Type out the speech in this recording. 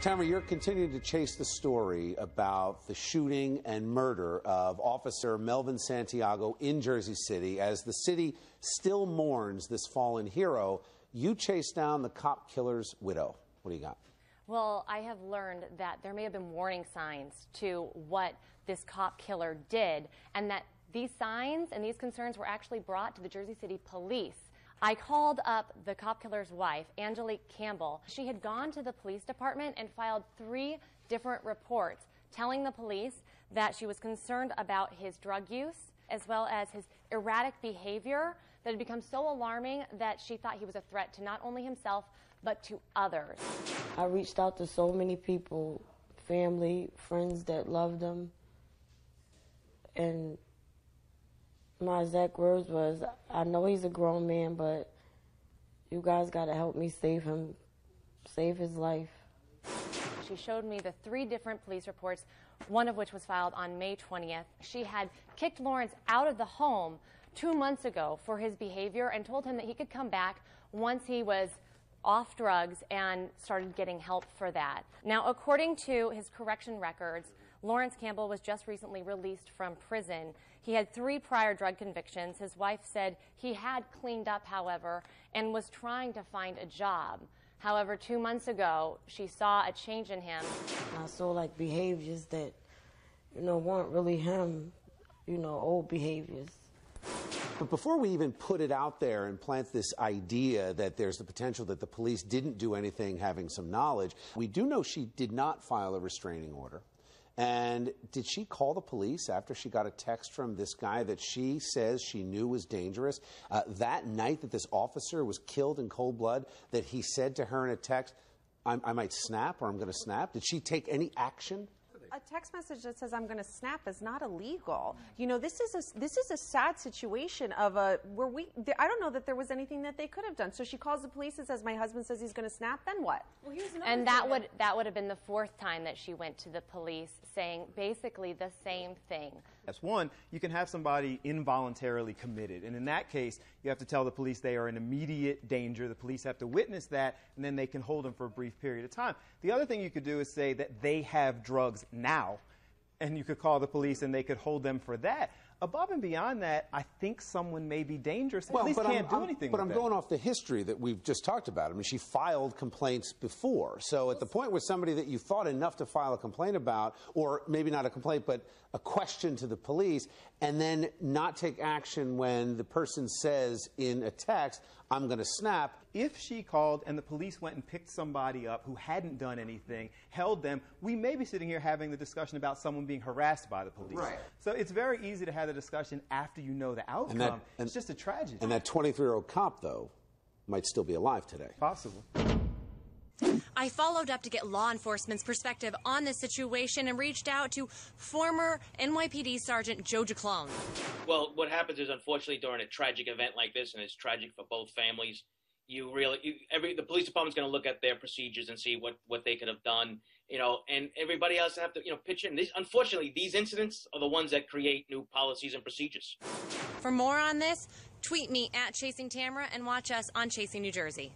Tamara, you're continuing to chase the story about the shooting and murder of Officer Melvin Santiago in Jersey City. As the city still mourns this fallen hero, you chased down the cop killer's widow. What do you got? Well, I have learned that there may have been warning signs to what this cop killer did, and that these signs and these concerns were actually brought to the Jersey City police. I called up the cop killer's wife, Angelique Campbell. She had gone to the police department and filed 3 different reports telling the police that she was concerned about his drug use as well as his erratic behavior that had become so alarming that she thought he was a threat to not only himself but to others. I reached out to so many people, family, friends that loved him, and my exact words was, I know he's a grown man, but you guys got to help me save him, save his life. She showed me the 3 different police reports, one of which was filed on May 20th. She had kicked Lawrence out of the home 2 months ago for his behavior and told him that he could come back once he was off drugs and started getting help for that. Now, according to his correction records, Lawrence Campbell was just recently released from prison. He had 3 prior drug convictions. His wife said he had cleaned up, however, and was trying to find a job. However, 2 months ago, she saw a change in him. I saw like behaviors that, weren't really him, old behaviors. But before we even put it out there and plant this idea that there's the potential that the police didn't do anything having some knowledge, we do know she did not file a restraining order. And did she call the police after she got a text from this guy that she says she knew was dangerous? That night that this officer was killed in cold blood, that he said to her in a text, I might snap or I'm going to snap. Did she take any action? A text message that says I'm going to snap is not illegal. This is a sad situation of I don't know that there was anything that they could have done. So she calls the police and says, my husband says he's going to snap, then what? Well, and that would have been the 4th time that she went to the police saying basically the same thing. That's one, you can have somebody involuntarily committed, and in that case, you have to tell the police they are in immediate danger. The police have to witness that, and then they can hold them for a brief period of time. The other thing you could do is say that they have drugs now, and you could call the police and they could hold them for that. Above and beyond that, I think someone may be dangerous. The police can't do anything with that. But I'm going off the history that we've just talked about. I mean, she filed complaints before. So at the point where somebody that you thought enough to file a complaint about, or maybe not a complaint, but a question to the police, and then not take action when the person says in a text, I'm going to snap. If she called and the police went and picked somebody up who hadn't done anything, held them, we may be sitting here having the discussion about someone being harassed by the police. Right. So it's very easy to have the discussion after you know the outcome. It's just a tragedy. And that 23-year-old cop, though, might still be alive today. Possible. I followed up to get law enforcement's perspective on this situation and reached out to former NYPD Sergeant Joe Jaclone. Well, what happens is, unfortunately, during a tragic event like this, and it's tragic for both families, the police department's going to look at their procedures and see what they could have done, and everybody else have to, pitch in. Unfortunately, these incidents are the ones that create new policies and procedures. For more on this, tweet me at Chasing Tamara and watch us on Chasing New Jersey.